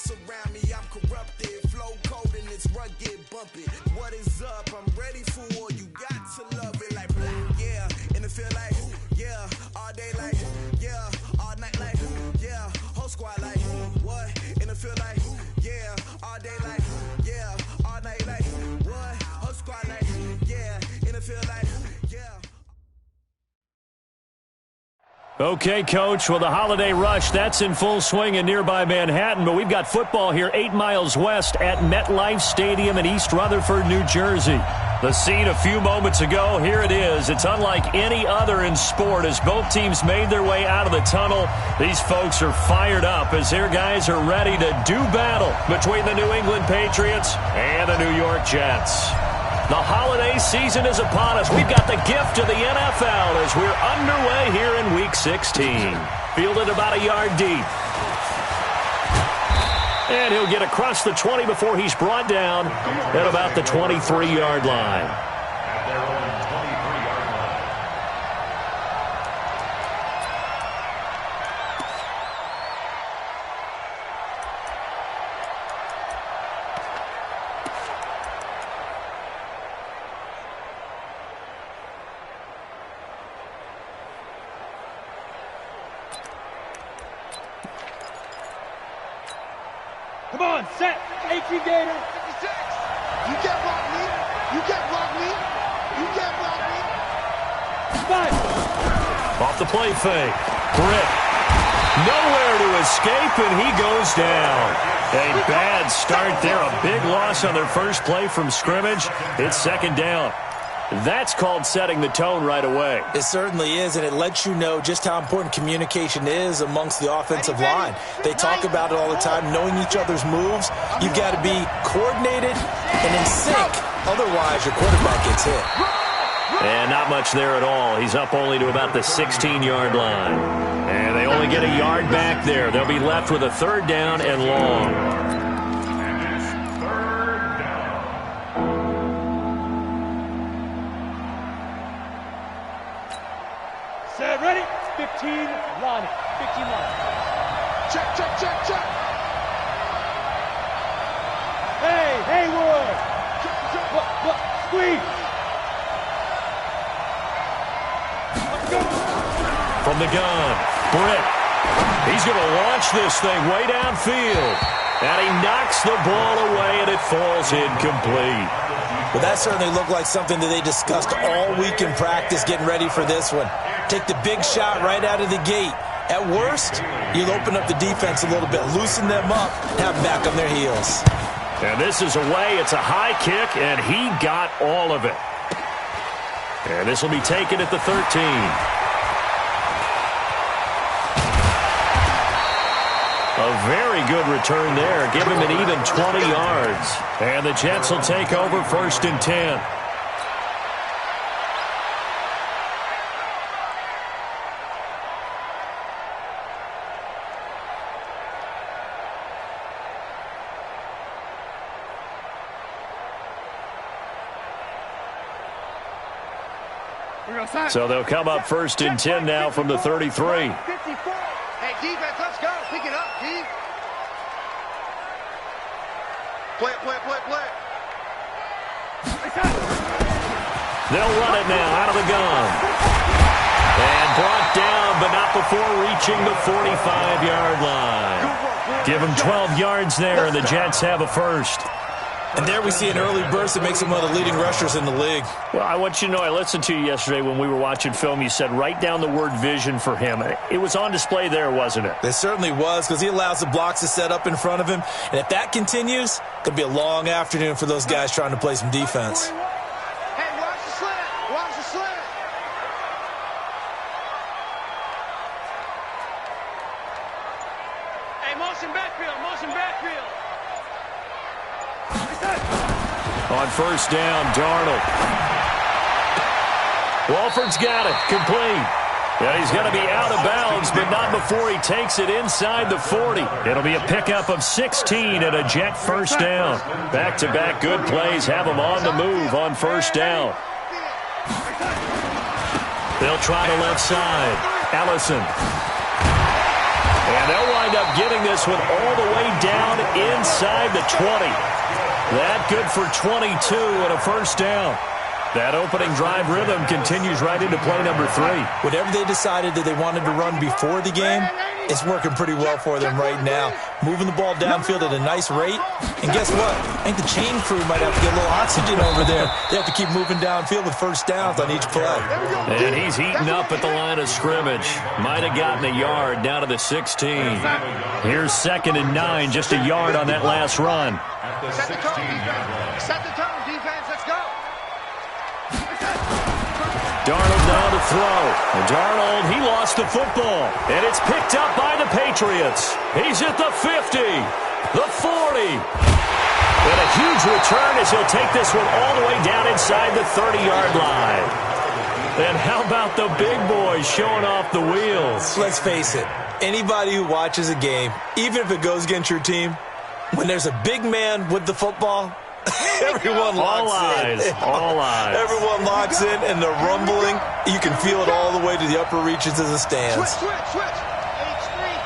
surround me, I'm corrupted. Flow cold and it's rugged, bumpy. What is up? I'm ready for war. You got to love it like black, yeah. And it feel like, yeah. All day like, yeah. All night like, yeah. Whole squad like, what? And it feel like, yeah. All day like, yeah. All night like, what? Whole squad like, yeah. And it feel like, yeah. Okay, Coach, well, the holiday rush, that's in full swing in nearby Manhattan, but we've got football here 8 miles west at MetLife Stadium in East Rutherford, New Jersey. The scene a few moments ago, here it is. It's unlike any other in sport as both teams made their way out of the tunnel. These folks are fired up as their guys are ready to do battle between the New England Patriots and the New York Jets. The holiday season is upon us. We've got the gift of the NFL as we're underway here in Week 16. Fielded about a yard deep. And he'll get across the 20 before he's brought down at about the 23-yard line. Come on, set. Thank you, Gator. 56. You can't block me. You can't block me. You can't block me. Five. Off the play fake. Britt. Nowhere to escape, and he goes down. A bad start there. A big loss on their first play from scrimmage. It's second down. That's called setting the tone right away. It certainly is, and it lets you know just how important communication is amongst the offensive line. They talk about it all the time, knowing each other's moves. You've got to be coordinated and in sync. Otherwise, your quarterback gets hit. And not much there at all. He's up only to about the 16-yard line. And they only get a yard back there. They'll be left with a third down and long. Set, ready? 15, line it. 15, line. Check, check, check, check. Hey, Haywood. Look, squeeze. Let's go. From the gun, Britt. He's going to launch this thing way downfield. And he knocks the ball away, and it falls incomplete. But that certainly looked like something that they discussed all week in practice getting ready for this one. Take the big shot right out of the gate. At worst, you'll open up the defense a little bit, loosen them up, have them back on their heels. And this is away. It's a high kick, and he got all of it. And this will be taken at the 13. A very good return there. Give him an even 20 yards. And the Jets will take over 1st and 10. So they'll come up 1st and 10 now from the 33. 54. Hey, defense, let's go. Pick it up, D. Play it, play it, play it, play it. They'll run it now out of the gun. And brought down, but not before reaching the 45-yard line. Give them 12 yards there, and the Jets have a first. And there we see an early burst that makes him one of the leading rushers in the league. Well, I want you to know, I listened to you yesterday when we were watching film. You said write down the word vision for him. It was on display there, wasn't it? It certainly was, because he allows the blocks to set up in front of him. And if that continues, it could be a long afternoon for those guys trying to play some defense. Hey, watch the slant. Watch the slant. Hey, motion backfield, motion backfield. On 1st down, Darnold. Walford's got it. Complete. Yeah, he's going to be out of bounds, but not before he takes it inside the 40. It'll be a pickup of 16 and a Jet first down. Back-to-back good plays have him on the move on 1st down. They'll try the left side. Ellison. And they'll wind up up getting this one all the way down inside the 20. That good for 22 and a first down. That opening drive rhythm continues right into play number 3. Whatever they decided that they wanted to run before the game, it's working pretty well for them right now. Moving the ball downfield at a nice rate. And guess what? I think the chain crew might have to get a little oxygen over there. They have to keep moving downfield with first downs on each play. And he's heating up at the line of scrimmage. Might have gotten a yard down to the 16. Here's 2nd and 9, just a yard on that last run. Set the tone, defense. Set the tone, defense. Let's go. Darnold now to throw. And Darnold, he lost the football. And it's picked up by the Patriots. He's at the 50, the 40. And a huge return as he'll take this one all the way down inside the 30-yard line. And how about the big boys showing off the wheels? Let's face it, anybody who watches a game, even if it goes against your team, when there's a big man with the football, everyone locks in. All eyes. Everyone locks in, and the rumbling, you can feel it all the way to the upper reaches of the stands. Switch. H3,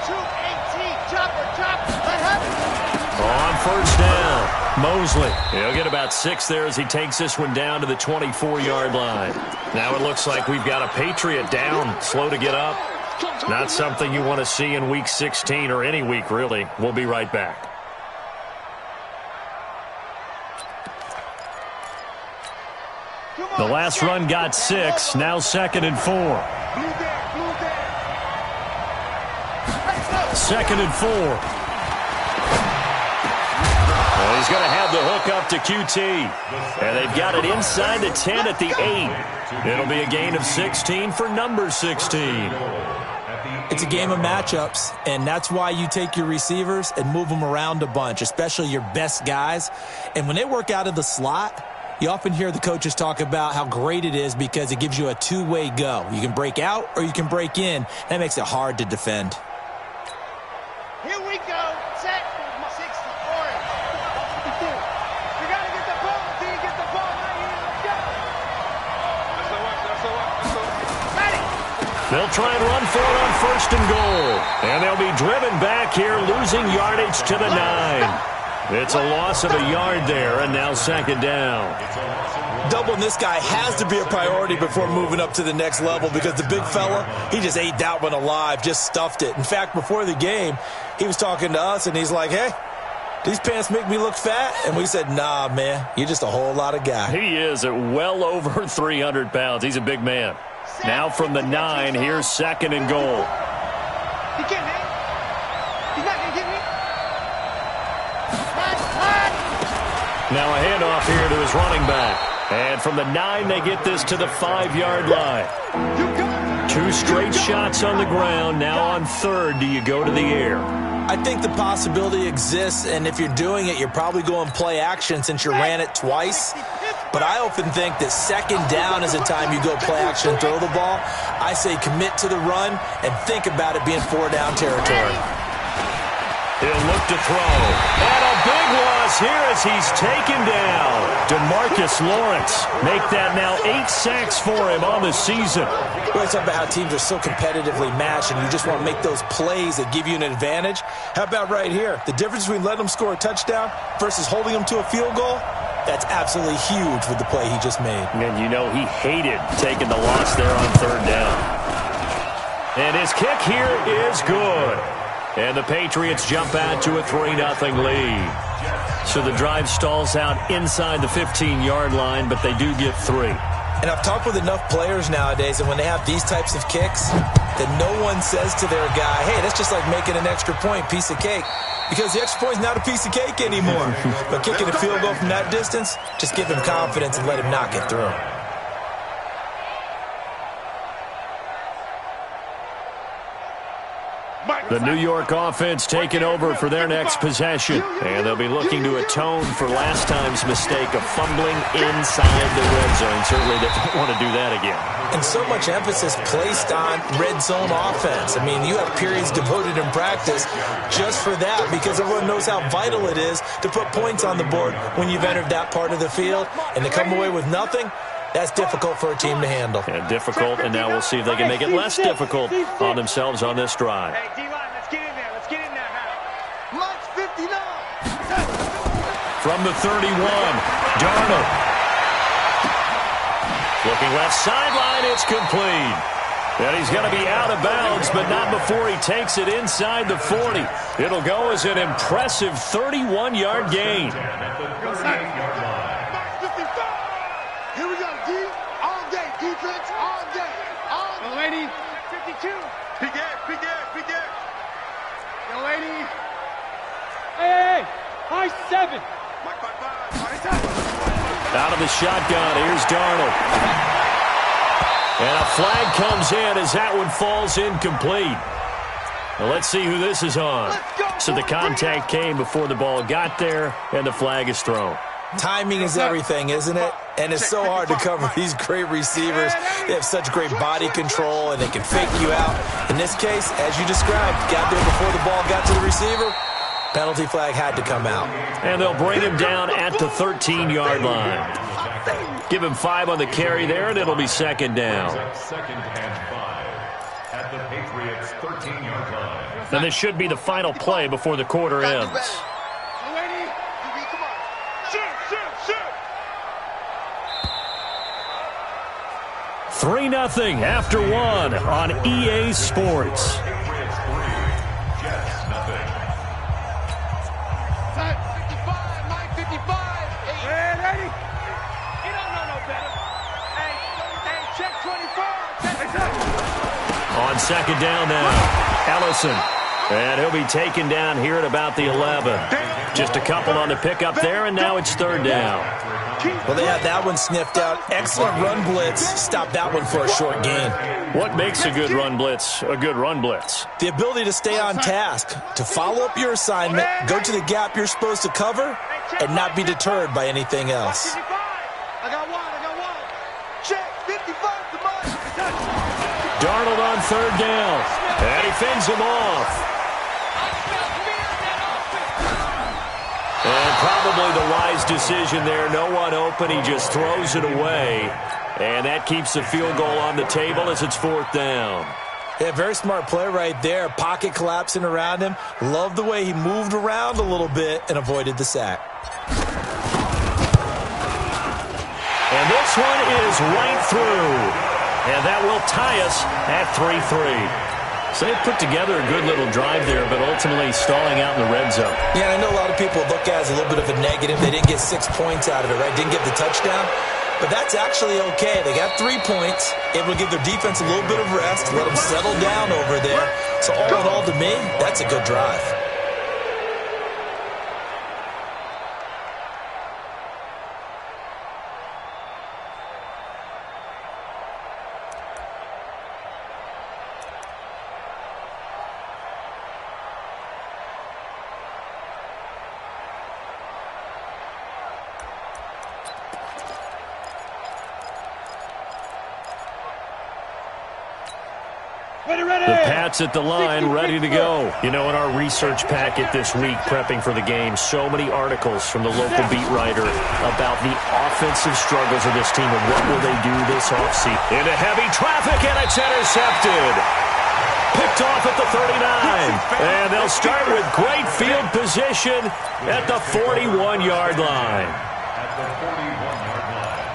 2, 18, chopper. Let happen. On first down, Mosley. He'll get about 6 there as he takes this one down to the 24-yard line. Now it looks like we've got a Patriot down, slow to get up. Not something you want to see in Week 16 or any week, really. We'll be right back. The last run got 6, now 2nd and 4. 2nd and 4. Well, he's going to have the hook up to QT. And they've got it inside the 10 at the 8. It'll be a gain of 16 for number 16. It's a game of matchups, and that's why you take your receivers and move them around a bunch, especially your best guys. And when they work out of the slot, you often hear the coaches talk about how great it is because it gives you a two-way go. You can break out or you can break in. That makes it hard to defend. Here we go. Set. 60, orange. You got to get the ball. Until you get the ball right here. Let's go. That's the one. Ready. They'll try and run for it on 1st and goal. And they'll be driven back here, losing yardage to the 9. It's a loss of a yard there, and now 2nd down. Doubling this guy has to be a priority before moving up to the next level because the big fella, he just ate that one alive, just stuffed it. In fact, before the game, he was talking to us, and he's like, hey, these pants make me look fat? And we said, nah, man, you're just a whole lot of guy. He is at well over 300 pounds. He's a big man. Now from the 9, here's 2nd and goal. He can't hang. He's not going to get me. Now a handoff here to his running back. And from the 9, they get this to the 5-yard line. 2 straight shots on the ground. Now on 3rd, do you go to the air? I think the possibility exists, and if you're doing it, you're probably going play action since you ran it twice. But I often think that 2nd down is a time you go play action and throw the ball. I say commit to the run and think about it being 4-down territory. He'll look to throw. And a big loss here as he's taken down. DeMarcus Lawrence make that now 8 sacks for him on the season. We always talk about how teams are so competitively matched and you just want to make those plays that give you an advantage. How about right here? The difference between letting them score a touchdown versus holding them to a field goal, that's absolutely huge with the play he just made. And you know he hated taking the loss there on 3rd down. And his kick here is good. And the Patriots jump out to a 3-0 lead. So the drive stalls out inside the 15-yard line, but they do get 3. And I've talked with enough players nowadays, and when they have these types of kicks, that no one says to their guy, hey, that's just like making an extra point, piece of cake. Because the extra point is not a piece of cake anymore. But kicking a field goal from that distance, just give him confidence and let him knock it through. The New York offense taking over for their next possession. And they'll be looking to atone for last time's mistake of fumbling inside the red zone. Certainly they don't want to do that again. And so much emphasis placed on red zone offense. I mean, you have periods devoted in practice just for that because everyone knows how vital it is to put points on the board when you've entered that part of the field. And to come away with nothing, that's difficult for a team to handle. And difficult, and now we'll see if they can make it less difficult on themselves on this drive. Hey, D-line, let's get in there. Let's get in there now. From the 31, Darnold. Looking left sideline, it's complete. And he's going to be out of bounds, but not before he takes it inside the 40. It'll go as an impressive 31-yard gain. Here we go, D. All day. Defense, all day. All day. Lady, 52. Big air. Yo, lady. Hey, high 7. Mike 5-5. Out of the shotgun, here's Darnold. And a flag comes in as that one falls incomplete. Well, let's see who this is on. So the contact came before the ball got there, and the flag is thrown. Timing is everything, isn't it? And it's so hard to cover these great receivers. They have such great body control, and they can fake you out. In this case, as you described, got there before the ball got to the receiver. Penalty flag had to come out. And they'll bring him down at the 13-yard line. Give him 5 on the carry there, and it'll be second down. Second and 5 at the Patriots' 13-yard line. And this should be the final play before the quarter ends. Lady, come on. Shoot. 3-0 after 1 on EA Sports. Patriots 3, Jets nothing. 55, Mike 55. Hey, lady. He don't know no better. Hey, check 24. On second down now, Ellison. And he'll be taken down here at about the 11. Just a couple on the pickup there, and now it's third down. Well, they had that one sniffed out. Excellent run blitz. Stop that one for a short gain. What makes a good run blitz a good run blitz? The ability to stay on task, to follow up your assignment, go to the gap you're supposed to cover, and not be deterred by anything else. I got one. Check 55 to Mike. Darnold on third down, and he fends him off. And probably the wise decision there. No one open. He just throws it away. And that keeps the field goal on the table as it's fourth down. Yeah, very smart play right there. Pocket collapsing around him. Love the way he moved around a little bit and avoided the sack. And this one is right through. And that will tie us at 3-3. So they put together a good little drive there, but ultimately stalling out in the red zone. Yeah, I know a lot of people look at it as a little bit of a negative. They didn't get 6 points out of it, right? Didn't get the touchdown. But that's actually okay. They got 3 points, able to give their defense a little bit of rest, let them settle down over there. So all in all, to me, that's a good drive. The Pats at the line, ready to go. You know, in our research packet this week, prepping for the game, so many articles from the local beat writer about the offensive struggles of this team and what will they do this offseason. Into heavy traffic, and it's intercepted. Picked off at the 39. And they'll start with great field position at the 41-yard line. At the 41-yard line.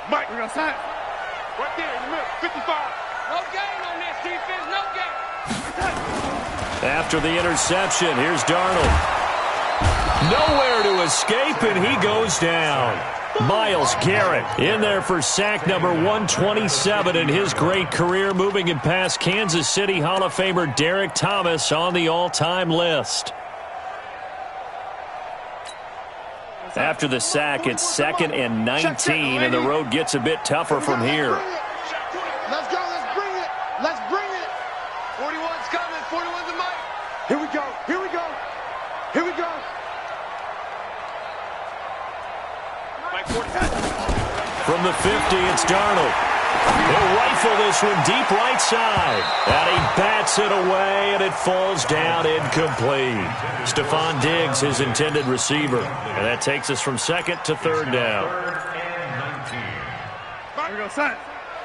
Mike, we're going to sign. Right there in the middle, 55. No gain on this defense, no gain. After the interception, here's Darnold. Nowhere to escape, and he goes down. Myles Garrett in there for sack number 127 in his great career, moving him past Kansas City Hall of Famer Derek Thomas on the all-time list. After the sack, it's 2nd and 19, and the road gets a bit tougher from here. Let's go, let's bring it. Let's bring it. 41's coming, 41's the mic. Here we go, here we go. Here we go. Mike 40. From the 50, it's Darnold. He'll rifle this one deep right side. And he bats it away, and it falls down incomplete. Stephon Diggs, his intended receiver. And that takes us from 2nd to 3rd down. 3rd and 19. Here we go, son.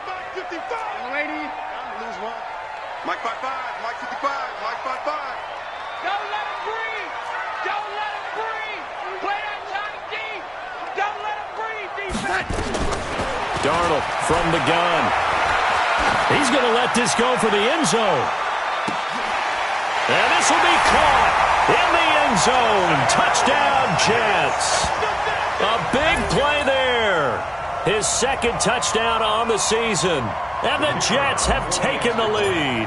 Mike 55. Young lady. Lose one. Mike 55. Mike 55. Mike 55. Don't let him breathe. Don't let him breathe. Darnold from the gun. He's going to let this go for the end zone. And this will be caught in the end zone. Touchdown, Jets. A big play there. His second touchdown on the season. And the Jets have taken the lead.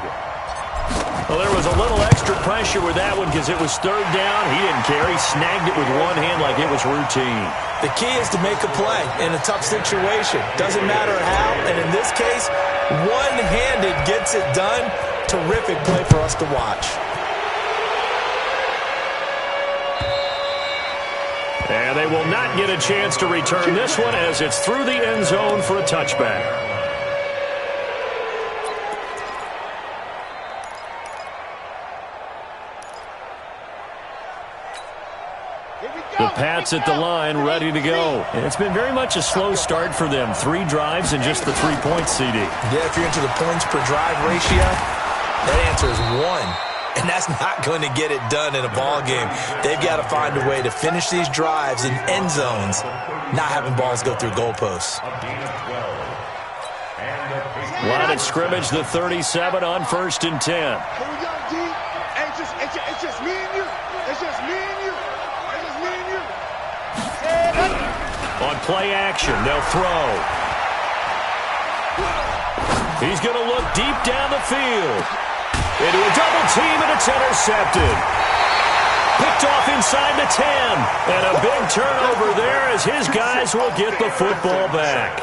Well, there was a little extra pressure with that one because it was third down. He didn't care. He snagged it with one hand like it was routine. The key is to make a play in a tough situation. Doesn't matter how. And in this case, one-handed gets it done. Terrific play for us to watch. And they will not get a chance to return this one as it's through the end zone for a touchback. The Pats at the line, ready to go. And it's been very much a slow start for them. 3 drives and just the 3-point CD. Yeah, if you're into the points per drive ratio, that answer is 1. And that's not going to get it done in a ball game. They've got to find a way to finish these drives in end zones, not having balls go through goalposts. Line of scrimmage, the 37 on 1st and 10. Here we go, D. Hey, it's just me and you. It's just me and you. It's just me and you. On play action, they'll throw. He's going to look deep down the field. Into a double team, and it's intercepted. Picked off inside the 10. And a big turnover there as his guys will get the football back.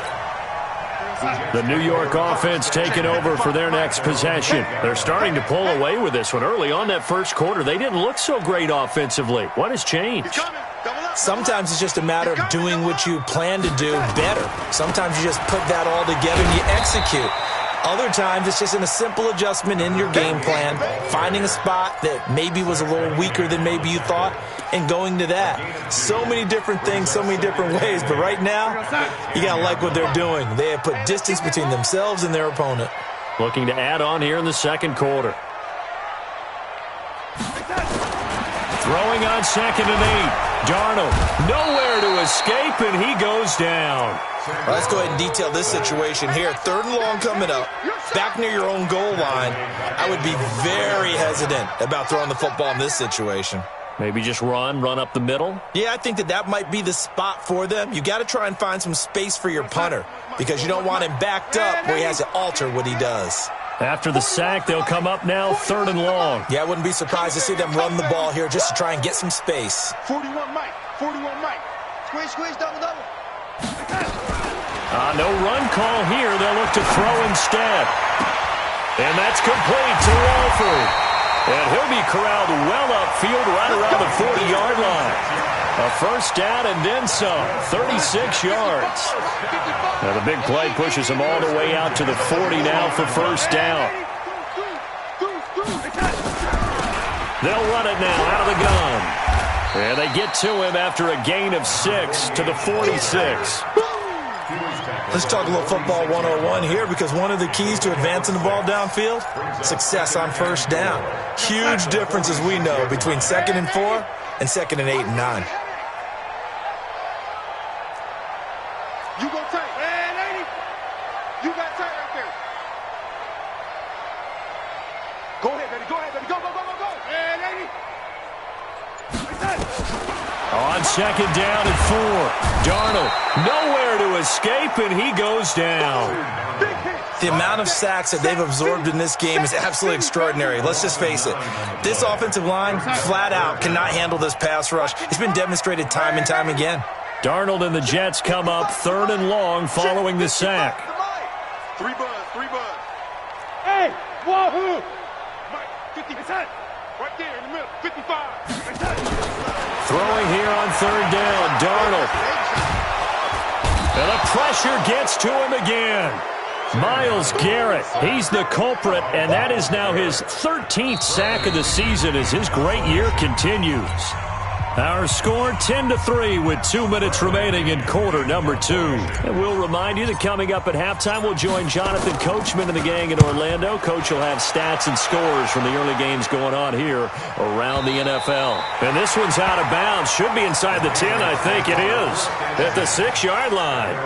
The New York offense taking over for their next possession. They're starting to pull away with this one. Early on that first quarter, they didn't look so great offensively. What has changed? Sometimes it's just a matter of doing what you plan to do better. Sometimes you just put that all together and you execute. Other times, it's just in a simple adjustment in your game plan, finding a spot that maybe was a little weaker than maybe you thought, and going to that. So many different things, so many different ways, but right now, you got to like what they're doing. They have put distance between themselves and their opponent. Looking to add on here in the second quarter. Throwing on 2nd and 8. Darnold, nowhere to escape, and he goes down. Well, let's go ahead and detail this situation here. 3rd and long coming up, back near your own goal line. I would be very hesitant about throwing the football in this situation. Maybe just run up the middle? Yeah, I think that might be the spot for them. You got to try and find some space for your punter because you don't want him backed up where he has to alter what he does. After the sack, they'll come up now 3rd and long. Yeah, I wouldn't be surprised to see them run the ball here just to try and get some space. 41 Mike. 41 Mike. Squeeze, double. No run call here. They'll look to throw instead. And that's complete to Walford. And he'll be corralled well upfield right around the 40-yard line. A first down and then some. 36 yards. Now the big play pushes him all the way out to the 40 now for first down. They'll run it now out of the gun. And they get to him after a gain of 6 to the 46. Let's talk a little football 101 here because one of the keys to advancing the ball downfield, success on first down. Huge difference, as we know, between 2nd and 4 and 2nd and 8 and 9. You go tight. Man, lady. You got tight right there. Go ahead, baby. Go. Man, lady. On 2nd down and 4. Darnold, nowhere to escape, and he goes down. The amount of sacks that they've absorbed in this game is absolutely extraordinary. Let's just face it. This offensive line, flat out, cannot handle this pass rush. It's been demonstrated time and time again. Darnold and the Jets come up 3rd and long following the sack. 3 buzz. Hey, wahoo! Mike, 50, right there in the middle, 55. Throwing here on 3rd down, Darnold. And the pressure gets to him again. Myles Garrett, he's the culprit, and that is now his 13th sack of the season as his great year continues. Our score 10-3 with 2 minutes remaining in quarter number 2. And we'll remind you that coming up at halftime, we'll join Jonathan Coachman and the gang in Orlando. Coach will have stats and scores from the early games going on here around the NFL. And this one's out of bounds. Should be inside the 10, I think it is. At the 6-yard line.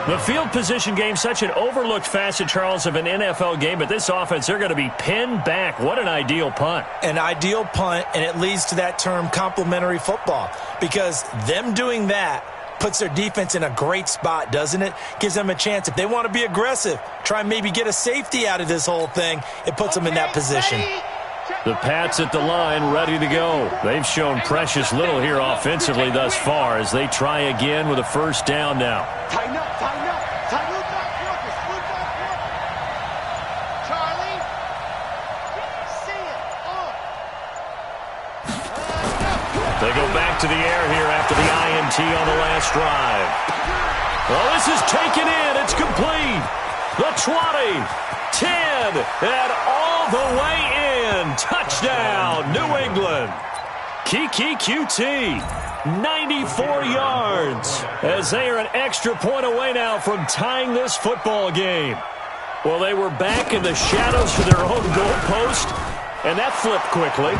The field position game, such an overlooked facet, Charles, of an NFL game, but this offense, they're going to be pinned back. What an ideal punt. An ideal punt, and it leads to that term complementary football, because them doing that puts their defense in a great spot, doesn't it? Gives them a chance. If they want to be aggressive, try and maybe get a safety out of this whole thing, it puts them in that position. The Pats at the line, ready to go. They've shown precious little here offensively thus far as they try again with a first down now. Tighten up, tighten up. Tighten up, Marcus. Look up, Charlie. See it. They go back to the air here after the INT on the last drive. Well, this is taken in. It's complete. The 20, 10, and all the way in. Touchdown, New England. Kiki QT, 94 yards, as they are an extra point away now from tying this football game. Well, they were back in the shadows for their own goalpost, and that flipped quickly.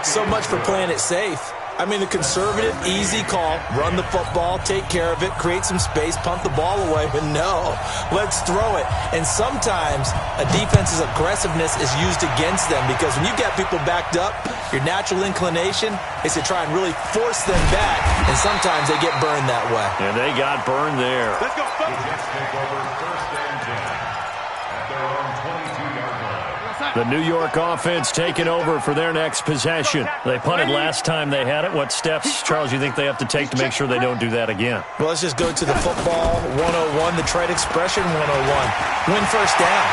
So much for playing it safe. I mean, the conservative, easy call, run the football, take care of it, create some space, punt the ball away. But no, let's throw it. And sometimes a defense's aggressiveness is used against them, because when you've got people backed up, your natural inclination is to try and really force them back, and sometimes they get burned that way. And they got burned there. Let's go, folks. Take over first and 10 at their own 22-yard line. The New York offense taking over for their next possession. They punted last time they had it. What steps, Charles, you think they have to take to make sure they don't do that again? Well, let's just go to the football 101, the trade expression 101. Win first down.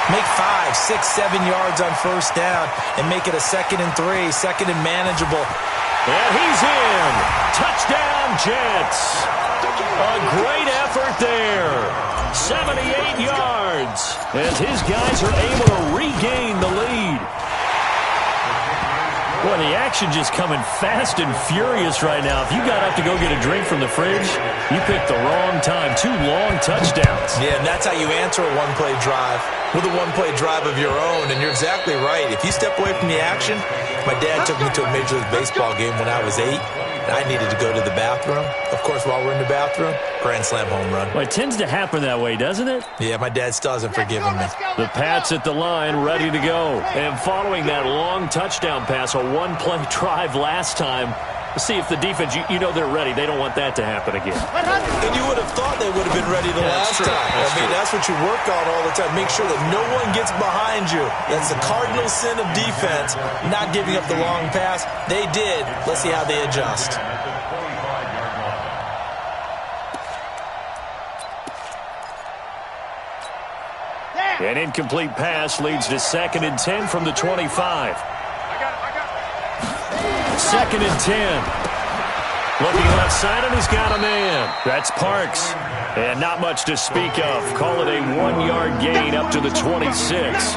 Make 5, 6, 7 yards on first down and make it a 2nd and 3, 2nd and manageable. And he's in. Touchdown, Jets. A great effort there. 78 yards as his guys are able to regain the lead. Boy, the action just coming fast and furious right now. If you got up to go get a drink from the fridge, you picked the wrong time. 2 long touchdowns. Yeah, and that's how you answer a one-play drive, with a one-play drive of your own. And you're exactly right. If you step away from the action, my dad took me to a Major League Baseball game when I was 8. And I needed to go to the bathroom. Of course, while we're in the bathroom, grand slam home run. Well, it tends to happen that way, doesn't it? Yeah, my dad still hasn't forgiven me. The Pats at the line, ready to go. And following that long touchdown pass, a one-play drive last time, see if the defense, you know they're ready. They don't want that to happen again. And you would have thought they would have been ready the last time. That's what you work on all the time. Make sure that no one gets behind you. That's the cardinal sin of defense, not giving up the long pass. They did. Let's see how they adjust. An incomplete pass leads to 2nd and 10 from the 25. 2nd and 10. Looking left side, and he's got a man. That's Parks. And not much to speak of. Call it a 1-yard gain up to the 26.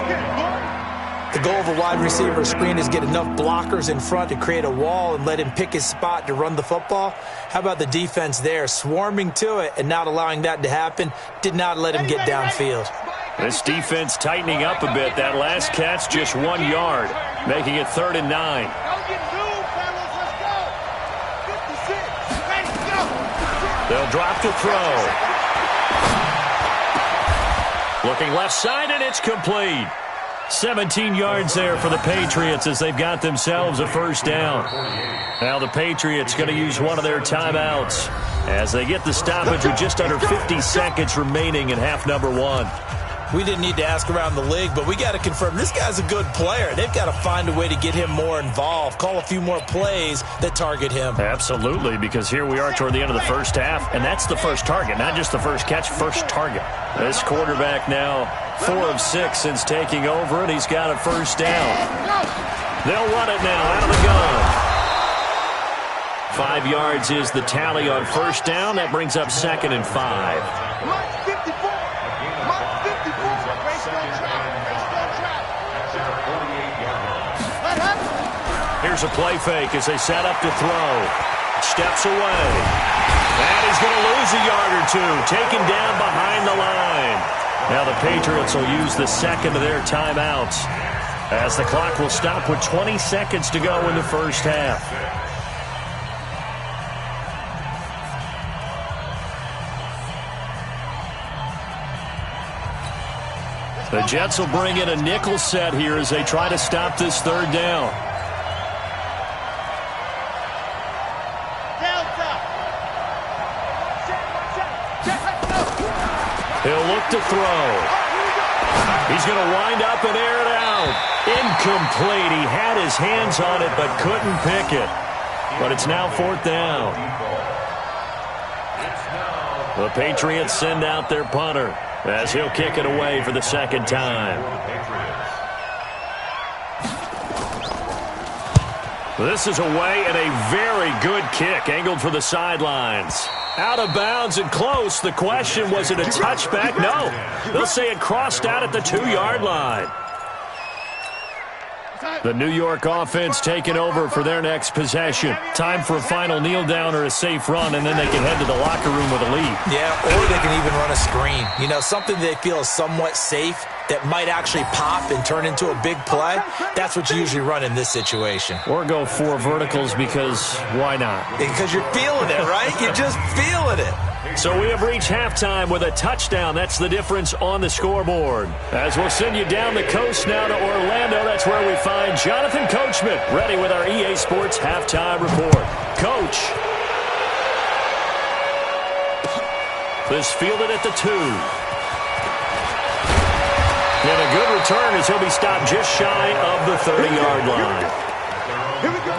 The goal of a wide receiver screen is get enough blockers in front to create a wall and let him pick his spot to run the football. How about the defense there, swarming to it and not allowing that to happen? Did not let him get downfield. This defense tightening up a bit. That last catch, just 1 yard, making it 3rd and 9. They'll drop to throw. Looking left side, and it's complete. 17 yards there for the Patriots as they've got themselves a first down. Now the Patriots going to use one of their timeouts as they get the stoppage with just under 50 seconds remaining in half number 1. We didn't need to ask around the league, but we got to confirm this guy's a good player. They've got to find a way to get him more involved, call a few more plays that target him. Absolutely, because here we are toward the end of the first half, and that's the first target, not just the first catch, first target. This quarterback now 4 of 6 since taking over, and he's got a first down. They'll run it now out of the gun. 5 yards is the tally on first down. That brings up 2nd and 5. Here's a play fake as they set up to throw. Steps away. And he's going to lose a yard or 2. Taken down behind the line. Now the Patriots will use the second of their timeouts as the clock will stop with 20 seconds to go in the first half. The Jets will bring in a nickel set here as they try to stop this third down. He'll look to throw. He's going to wind up and air it out. Incomplete. He had his hands on it but couldn't pick it. But it's now fourth down. The Patriots send out their punter as he'll kick it away for the second time. This is away and a very good kick angled for the sidelines. Out of bounds and close. The question, was it a touchback? No. They'll say it crossed out at the 2-yard line. The New York offense taking over for their next possession. Time for a final kneel down or a safe run, and then they can head to the locker room with a lead. Yeah, or they can even run a screen. You know, something they feel is somewhat safe that might actually pop and turn into a big play. That's what you usually run in this situation. Or go 4 verticals because why not? Because you're feeling it, right? You're just feeling it. So we have reached halftime with a touchdown. That's the difference on the scoreboard. As we'll send you down the coast now to Orlando, that's where we find Jonathan Coachman, ready with our EA Sports halftime report. Coach. This fielded at the 2. And a good return as he'll be stopped just shy of the 30-yard line. Here we go.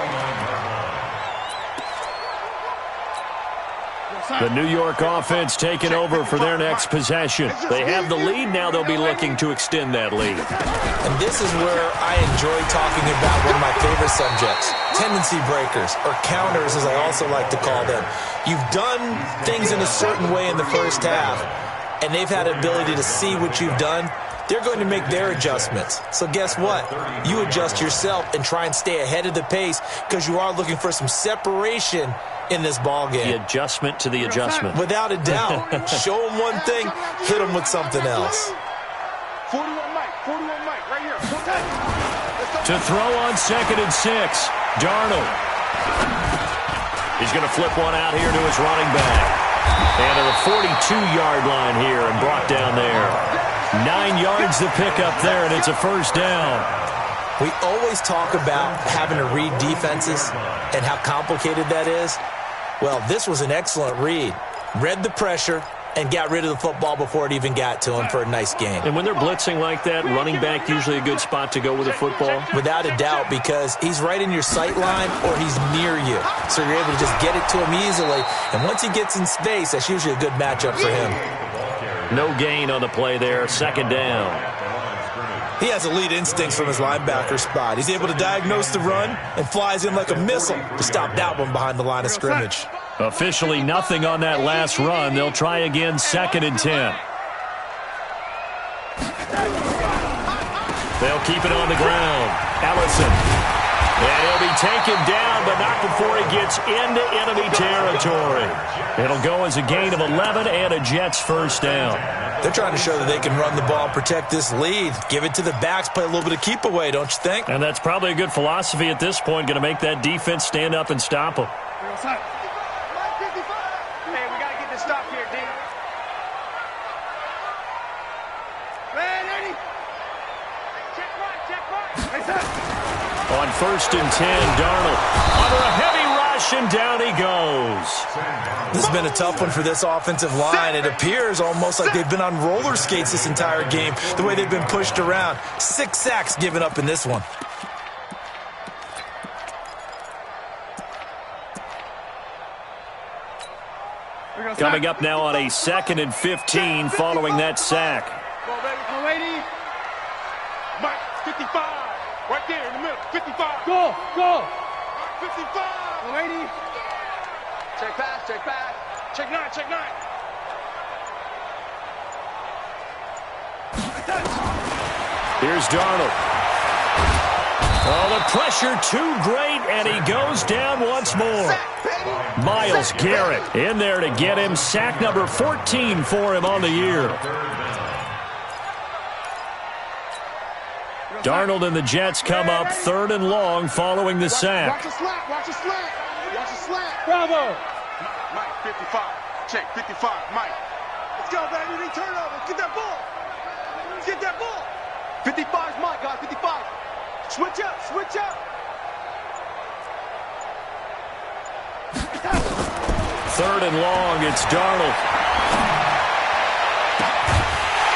The New York offense taking over for their next possession. They have the lead. Now they'll be looking to extend that lead. And this is where I enjoy talking about one of my favorite subjects, tendency breakers, or counters as I also like to call them. You've done things in a certain way in the first half, and they've had the ability to see what you've done. They're going to make their adjustments. So guess what? You adjust yourself and try and stay ahead of the pace because you are looking for some separation in this ball game. The adjustment to the adjustment. Without a doubt. Show them one thing, hit them with something else. 41 Mike, right here. To throw on 2nd and 6. Darnold. He's going to flip one out here to his running back. And to the 42-yard line here and brought down there. 9 yards to pick up there, and it's a first down. We always talk about having to read defenses and how complicated that is. Well, this was an excellent read. Read the pressure and got rid of the football before it even got to him for a nice game. And when they're blitzing like that, running back usually a good spot to go with a football? Without a doubt, because he's right in your sight line or he's near you. So you're able to just get it to him easily. And once he gets in space, that's usually a good matchup for him. No gain on the play there. Second down. He has elite instincts from his linebacker spot. He's able to diagnose the run and flies in like a missile to stop that one behind the line of scrimmage. Officially nothing on that last run. They'll try again 2nd and 10. They'll keep it on the ground. Ellison. And he'll be taken down, but not before he gets into enemy territory. It'll go as a gain of 11 and a Jets first down. They're trying to show that they can run the ball and protect this lead. Give it to the backs, play a little bit of keep away, don't you think? And that's probably a good philosophy at this point, going to make that defense stand up and stop them. Hey, we got to get this stop here, D. Man, Eddie. Check right. On 1st and 10, Darnold under a heavy rush, and down he goes. This has been a tough one for this offensive line. It appears almost like they've been on roller skates this entire game, the way they've been pushed around. 6 sacks given up in this one. Coming up now on a 2nd and 15 following that sack. Go, baby. Go, lady. Mike, 55. Right there in the middle. 55. Go. 55. Go, lady. Check pass. Check 9. Here's Darnold. Oh, the pressure too great, and he goes down once more. Myles Garrett in there to get him. Sack number 14 for him on the year. Darnold and the Jets come up 3rd and long following the sack. Watch a slant. Bravo. Mike, 55. Check, 55. Mike. Let's go, baby. Turn over. Get that ball. get that ball. 55 is mine, guys. 55. Switch up. Switch up. Third and long, it's Darnold.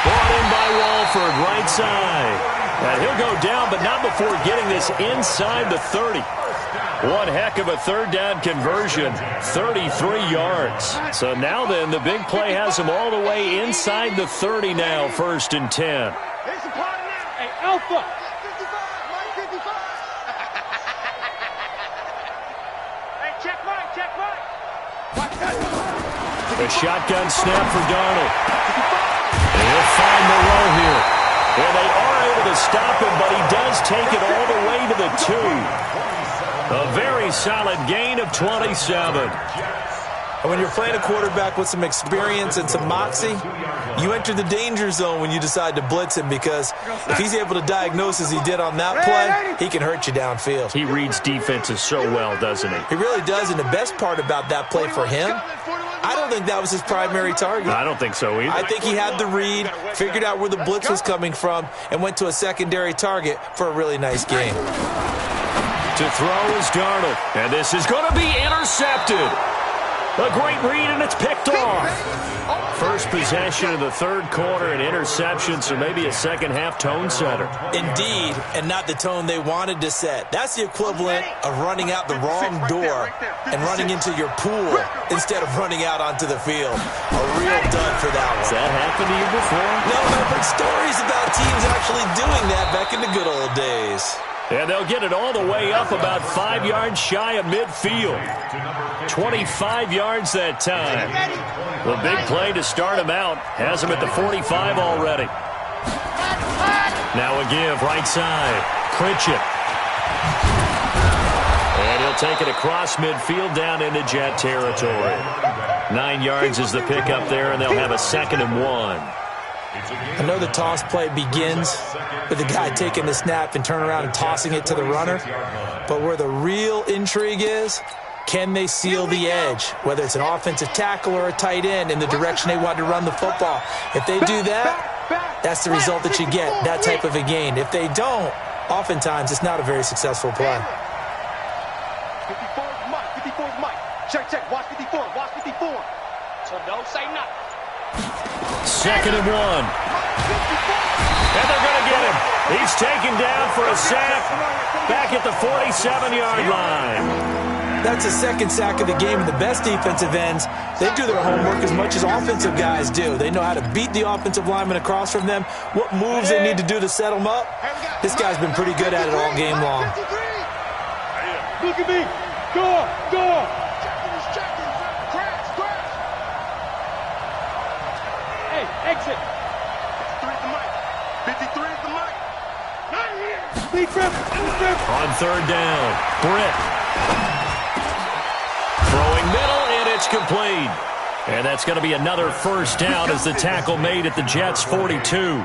Brought in by Walford, right side. And he'll go down, but not before getting this inside the 30. One heck of a third down conversion, 33 yards. So now then, the big play has him all the way inside the 30 now, 1st and 10. Hey, Alpha. Hey, check right, check right. The shotgun snap for Darnold. And he'll find the row here. And they are able to stop him, but he does take it all the way to the 2. A very solid gain of 27. And when you're playing a quarterback with some experience and some moxie, you enter the danger zone when you decide to blitz him, because if he's able to diagnose as he did on that play, he can hurt you downfield. He reads defenses so well, doesn't he? He really does, and the best part about that play for him, I don't think that was his primary target. I don't think so either. I think he had the read, figured out where the blitz was coming from, and went to a secondary target for a really nice game. To throw is Darnold, and this is going to be intercepted. A great read, and it's picked off. First possession of the third quarter, an interception, so maybe a second-half tone setter. Indeed, and not the tone they wanted to set. That's the equivalent of running out the wrong door and running into your pool instead of running out onto the field. A real dud for that one. Has that happened to you before? No, I've heard stories about teams actually doing that back in the good old days. And they'll get it all the way up about 5 yards shy of midfield. 25 yards that time. The big play to start him out has him at the 45 already. Now a give, right side. Pritchett. And he'll take it across midfield down into Jet territory. 9 yards is the pickup there, and they'll have a 2nd and 1. I know the toss play begins with the guy taking the snap and turning around and tossing it to the runner. But where the real intrigue is, can they seal the edge? Whether it's an offensive tackle or a tight end in the direction they want to run the football. If they do that, that's the result that you get, that type of a gain. If they don't, oftentimes it's not a very successful play. 54 is Mike. 54 is Mike. Check, check. Watch 54. Watch 54. So don't say nothing. 2nd and 1. And they're going to get him. He's taken down for a sack back at the 47-yard line. That's a second sack of the game, and the best defensive ends, they do their homework as much as offensive guys do. They know how to beat the offensive lineman across from them, what moves they need to do to set them up. This guy's been pretty good at it all game long. Look at me. Go, go. Hey, exit. 53 is the mic. 53 is the mic. Not here. Speed trip. On 3rd down, Britt. Throwing middle, and it's complete. And that's going to be another 1st down as the tackle made at the Jets' 42.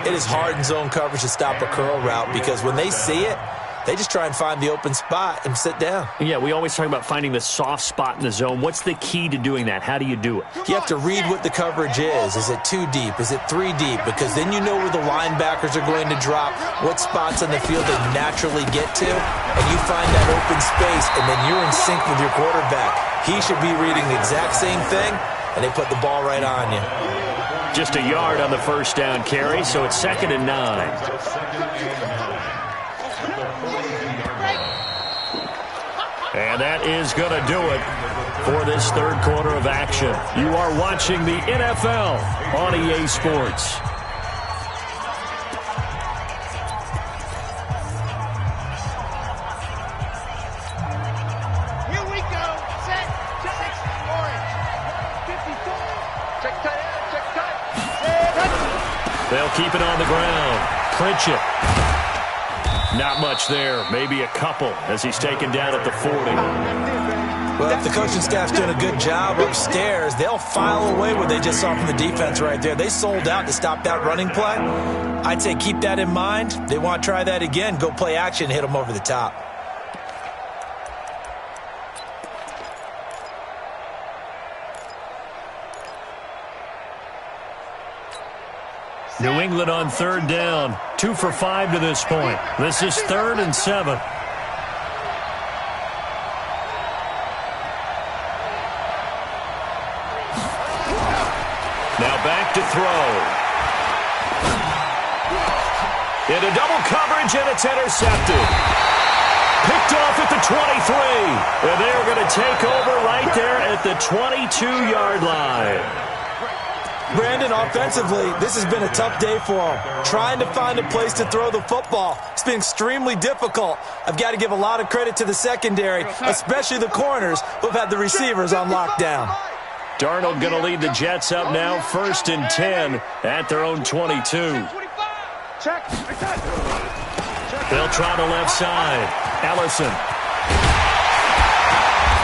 It is hard in zone coverage to stop a curl route, because when they see it, they just try and find the open spot and sit down. Yeah, we always talk about finding the soft spot in the zone. What's the key to doing that? How do you do it? You have to read what the coverage is. Is it 2 deep? Is it 3 deep? Because then you know where the linebackers are going to drop, what spots on the field they naturally get to, and you find that open space, and then you're in sync with your quarterback. He should be reading the exact same thing, and they put the ball right on you. Just a yard on the 1st down carry, so it's 2nd and 9. And that is going to do it for this third quarter of action. You are watching the NFL on EA Sports. Here we go. Set. 6 orange. 54. Check tight end. Check tight. They'll keep it on the ground. Pritchett. Not much there. Maybe a couple as he's taken down at the 40. Well, if the coaching staff's doing a good job upstairs, they'll file away what they just saw from the defense right there. They sold out to stop that running play. I'd say keep that in mind. They want to try that again. Go play action, hit them over the top. New England on third down. 2 for 5 to this point. This is 3rd and 7. Now back to throw. Into double coverage, and it's intercepted. Picked off at the 23. And they're going to take over right there at the 22-yard line. Brandon, offensively, this has been a tough day for him. Trying to find a place to throw the football. It's been extremely difficult. I've got to give a lot of credit to the secondary, especially the corners who have had the receivers on lockdown. Darnold going to lead the Jets up now, 1st and 10 at their own 22. They'll try the left side. Ellison.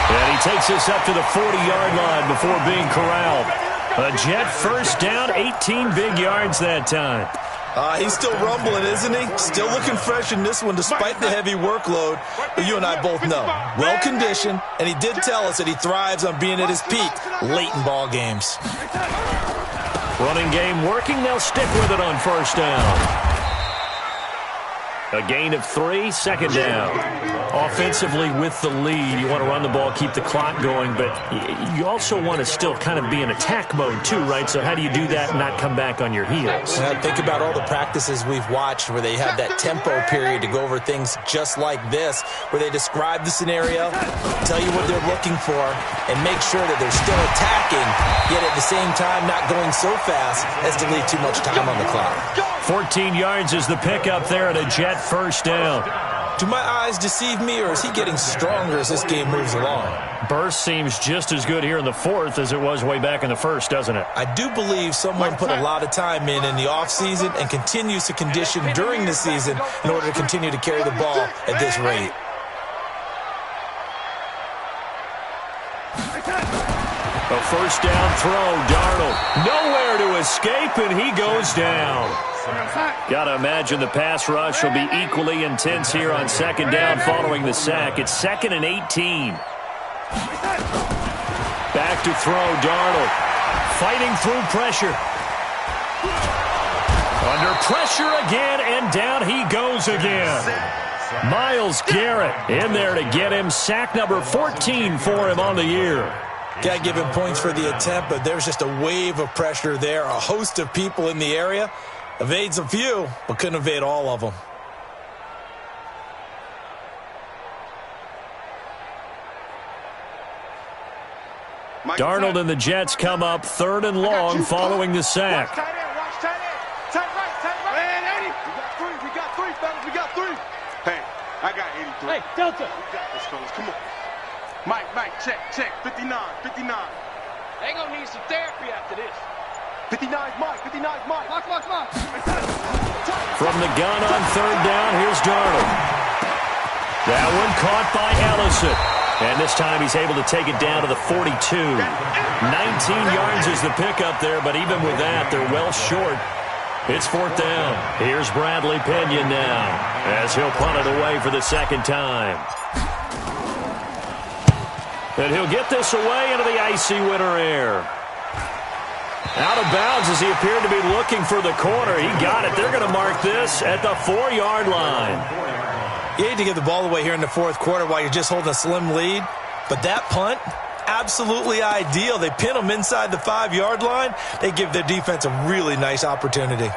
And he takes this up to the 40-yard line before being corralled. A Jet first down, 18 big yards that time. He's still rumbling, isn't he? Still looking fresh in this one despite the heavy workload. But you and I both know, well-conditioned, and he did tell us that he thrives on being at his peak late in ball games. Running game working. They'll stick with it on first down. A gain of 3, 2nd down. Offensively with the lead, you want to run the ball, keep the clock going, but you also want to still kind of be in attack mode too, right? So how do you do that and not come back on your heels? Think about all the practices we've watched where they have that tempo period to go over things just like this, where they describe the scenario, tell you what they're looking for, and make sure that they're still attacking, yet at the same time not going so fast as to leave too much time on the clock. 14 yards is the pickup there at a Jet first down. Do my eyes deceive me, or is he getting stronger as this game moves along? Burst seems just as good here in the 4th as it was way back in the 1st, doesn't it? I do believe someone put a lot of time in the offseason and continues to condition during the season in order to continue to carry the ball at this rate. A first down throw, Darnold. Nowhere to escape, and he goes down. Got to imagine the pass rush will be equally intense here on 2nd down following the sack. It's 2nd and 18. Back to throw, Darnold. Fighting through pressure. Under pressure again, and down he goes again. Myles Garrett in there to get him. Sack number 14 for him on the year. Got to give him points for the attempt, but there's just a wave of pressure there. A host of people in the area. Evades a few, but couldn't evade all of them. Darnold and the Jets come up 3rd and long following the sack. Watch tight end, watch tight end. Tight right. Man, 80. We got 3, fellas. We got 3. Hey, I got 83. Hey, Delta. We got this, fellas. Come on. Mike, check. 59. They gonna need some therapy after this. 59's Mike. Lock. From the gun on 3rd down, here's Darnold. That one caught by Ellison. And this time he's able to take it down to the 42. 19 yards is the pickup there, but even with that, they're well short. It's 4th down. Here's Bradley Pinion now, as he'll punt it away for the 2nd time. And he'll get this away into the icy winter air. Out of bounds as he appeared to be looking for the corner. He got it. They're going to mark this at the 4-yard line. You hate to give the ball away here in the 4th quarter while you're just holding a slim lead, but that punt, absolutely ideal. They pin them inside the 5-yard line. They give their defense a really nice opportunity.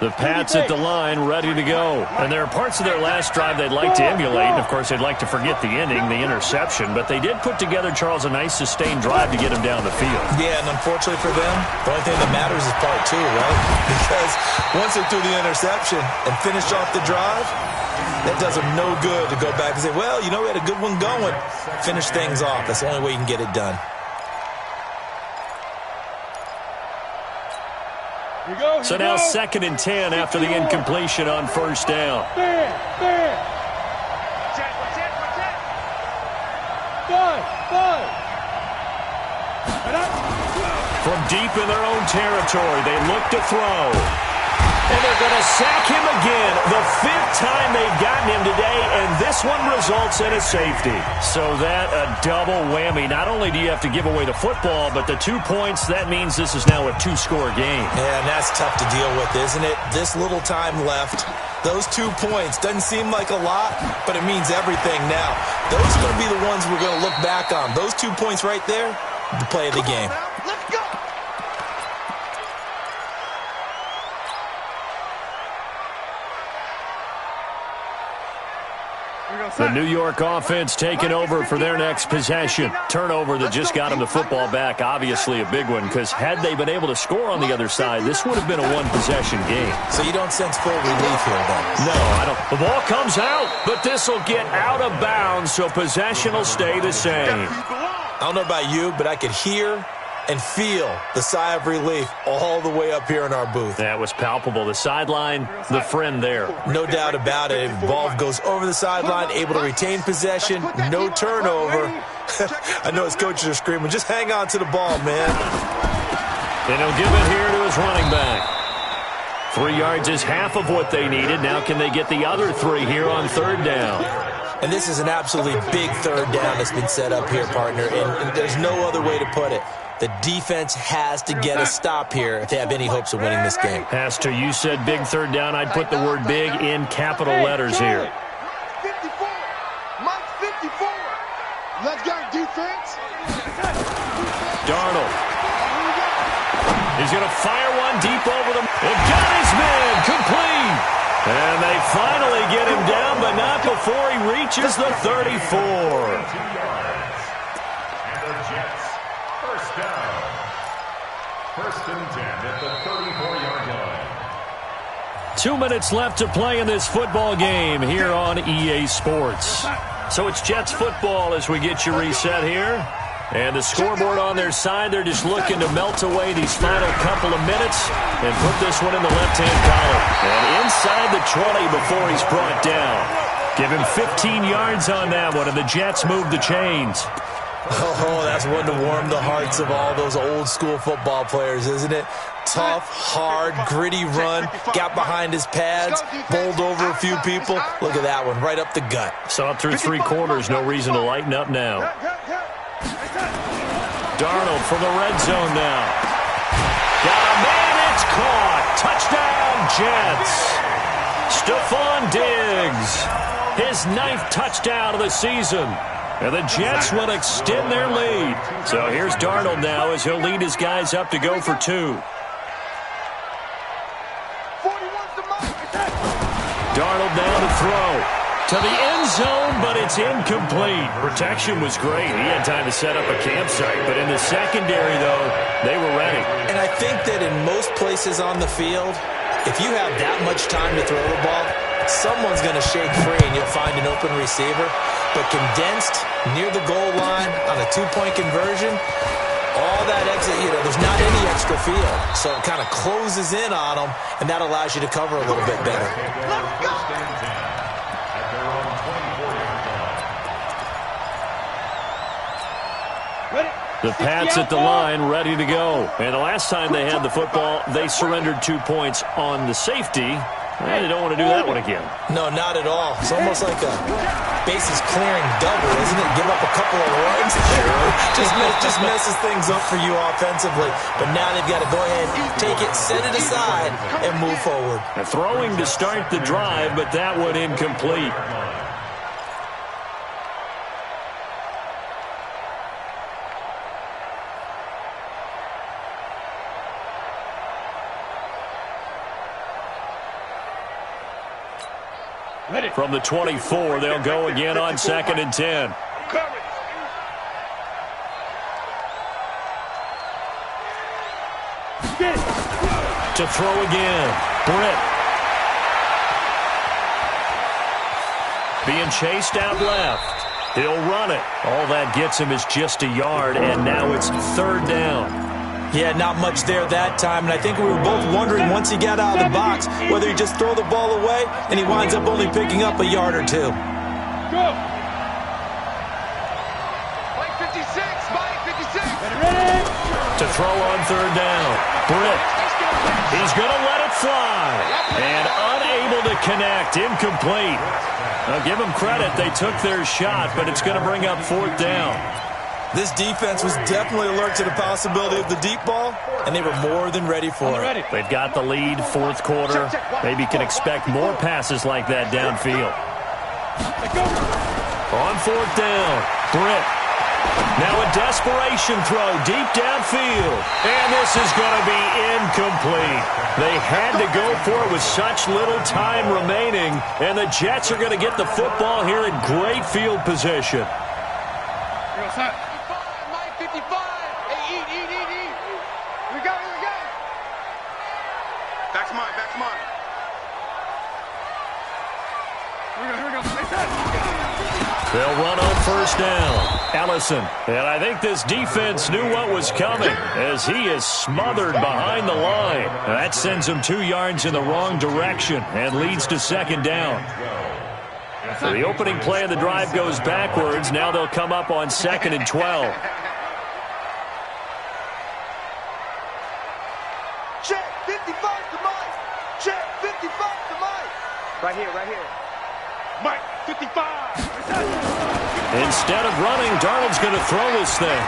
The Pats at the line, ready to go. And there are parts of their last drive they'd like to emulate. And, of course, they'd like to forget the inning, the interception. But they did put together, Charles, a nice sustained drive to get him down the field. Yeah, and unfortunately for them, the only thing that matters is part 2, right? Because once they threw the interception and finished off the drive, that does them no good to go back and say, well, you know, we had a good one going. Finish things off. That's the only way you can get it done. So now 2nd and 10 after the incompletion on 1st down. Fair. Five. From deep in their own territory, they look to throw. And they're going to sack him again. The 5th time they've gotten him today, and this one results in a safety. So that a double whammy. Not only do you have to give away the football, but the 2 points, that means this is now a 2-score game. Yeah, and that's tough to deal with, isn't it? This little time left. Those 2 points doesn't seem like a lot, but it means everything now. Those are going to be the ones we're going to look back on. Those 2 points right there, the play of the game. Let's go. The New York offense taking over for their next possession. Turnover that just got them the football back, obviously a big one, because had they been able to score on the other side, this would have been a one-possession game. So you don't sense full relief here, then? No, I don't. The ball comes out, but this will get out of bounds, so possession will stay the same. I don't know about you, but I could hear and feel the sigh of relief all the way up here in our booth. That was palpable. The sideline, the friend there. No doubt about it. Ball goes over the sideline, able to retain possession, no turnover. I know his coaches are screaming, just hang on to the ball, man. And he'll give it here to his running back. 3 yards is half of what they needed. Now can they get the other 3 here on 3rd down? And this is an absolutely big 3rd down that's been set up here, partner, and there's no other way to put it. The defense has to get a stop here if they have any hopes of winning this game. Has to. You said big 3rd down. I'd put the word big in capital letters here. 54. Mike 54. Let's go, defense. Darnold. He's going to fire one deep over them. And got his man. Complete. And they finally get him down, but not before he reaches the 34. And the Jets, first down. 1st and 10 at the 34-yard line. 2 minutes left to play in this football game here on EA Sports. So it's Jets football as we get you reset here. And the scoreboard on their side, they're just looking to melt away these final couple of minutes and put this one in the left-hand column. And inside the 20 before he's brought down. Give him 15 yards on that one, and the Jets move the chains. Oh, that's one to warm the hearts of all those old-school football players, isn't it? Tough, hard, gritty run, got behind his pads, bowled over a few people. Look at that one, right up the gut. Saw it through 3 quarters, no reason to lighten up now. Darnold from the red zone now. Got a man, it's caught. Touchdown, Jets. Stephon Diggs, his 9th touchdown of the season. And the Jets will extend their lead. So here's Darnold now as he'll lead his guys up to go for 2. Darnold now to throw. To the end zone, but it's incomplete. Protection was great. He had time to set up a campsite. But in the secondary, though, they were ready. And I think that in most places on the field, if you have that much time to throw the ball, someone's going to shake free and you'll find an open receiver. But condensed near the goal line on a 2-point conversion, all that exit, there's not any extra field. So it kind of closes in on them, and that allows you to cover a little bit better. Let's go. The Pats at the line, ready to go. And the last time they had the football, they surrendered 2 points on the safety. They don't want to do that one again. No, not at all. It's almost like a bases clearing double, isn't it? Give up a couple of runs. Just messes things up for you offensively. But now they've got to go ahead, take it, set it aside, and move forward. Throwing to start the drive, but that one incomplete. From the 24, they'll go again on 2nd and 10. To throw again. Britt. Being chased out left. He'll run it. All that gets him is just a yard, and now it's 3rd down. Yeah, not much there that time, and I think we were both wondering once he got out of the box whether he'd just throw the ball away, and he winds up only picking up a yard or 2. Go. Mike 56, Mike 56. Ready? To throw on third down. Britt. He's going to let it fly. And unable to connect. Incomplete. Now, give them credit. They took their shot, but it's going to bring up fourth down. This defense was definitely alert to the possibility of the deep ball, and they were more than ready for it. They've got the lead, fourth quarter. Maybe can expect more passes like that downfield. On fourth down, Britt. Now a desperation throw deep downfield. And this is going to be incomplete. They had to go for it with such little time remaining, and the Jets are going to get the football here in great field position. Back's mine, back's mine. Here we go. They'll run on first down. Ellison. And I think this defense knew what was coming as he is smothered behind the line. That sends him 2 yards in the wrong direction and leads to second down. So the opening play of the drive goes backwards. Now they'll come up on 2nd and 12. Check 55 to Mike. Check 55 to Mike. Right here. Mike, 55. Instead of running, Darnold's going to throw this thing.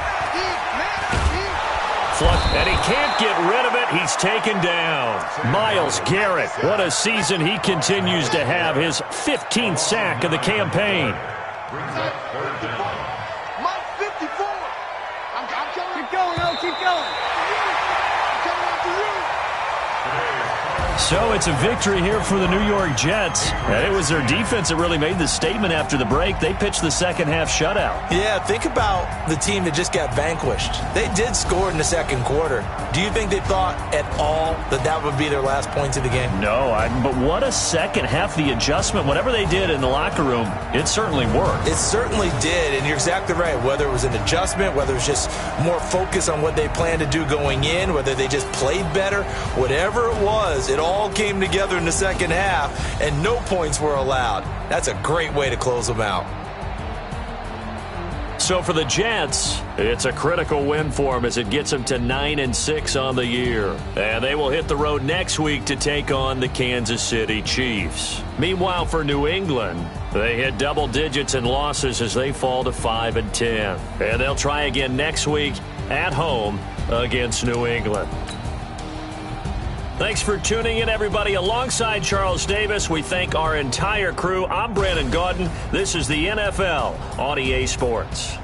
And he can't get rid of it. He's taken down. Myles Garrett, what a season he continues to have. His 15th sack of the campaign. Mike, 54. I'm coming. Keep going, keep going. I'm coming after you. So it's a victory here for the New York Jets. And it was their defense that really made the statement after the break. They pitched the second half shutout. Yeah, think about the team that just got vanquished. They did score in the second quarter. Do you think they thought at all that that would be their last points of the game? No, but what a second half. The adjustment, whatever they did in the locker room, it certainly worked. It certainly did, and you're exactly right. Whether it was an adjustment, whether it was just more focus on what they planned to do going in, whether they just played better, whatever it was, it all came together in the second half, and no points were allowed. That's a great way to close them out. So for the Jets, it's a critical win for them as it gets them to 9-6 on the year. And they will hit the road next week to take on the Kansas City Chiefs. Meanwhile, for New England, they hit double digits in losses as they fall to 5-10. And they'll try again next week at home against New England. Thanks for tuning in, everybody. Alongside Charles Davis, we thank our entire crew. I'm Brandon Gaudin. This is the NFL on EA Sports.